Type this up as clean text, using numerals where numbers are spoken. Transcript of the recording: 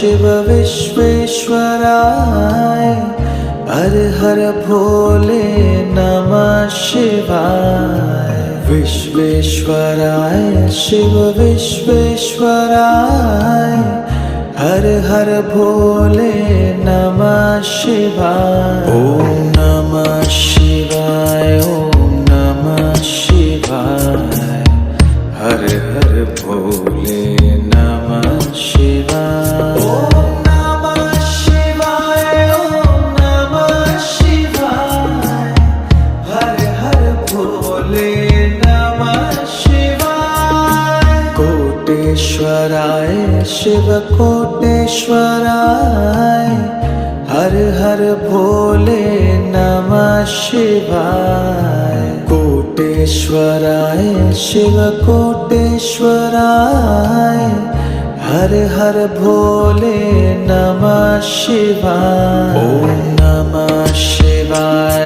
शिव विश्वेश्वराय हर हर भोले नमः शिवाय। विश्वेश्वराय शिव विश्वेश्वराय हर हर भोले नमः शिवाय। ओम नमः शिवाय ओम नमः शिवाय हर हर भोले नमः शिवाय। ओम नमः शिवाय ओम नमः शिवाय हर हर भोले नमः शिवाय। कोटेश्वराय शिव कोटेश्वराय हर हर भोले नमः शिवाय। कोटेश्वराय शिव कोटेश्वराय हर हर भोले नमः शिवाय। ओम नमः शिवाय।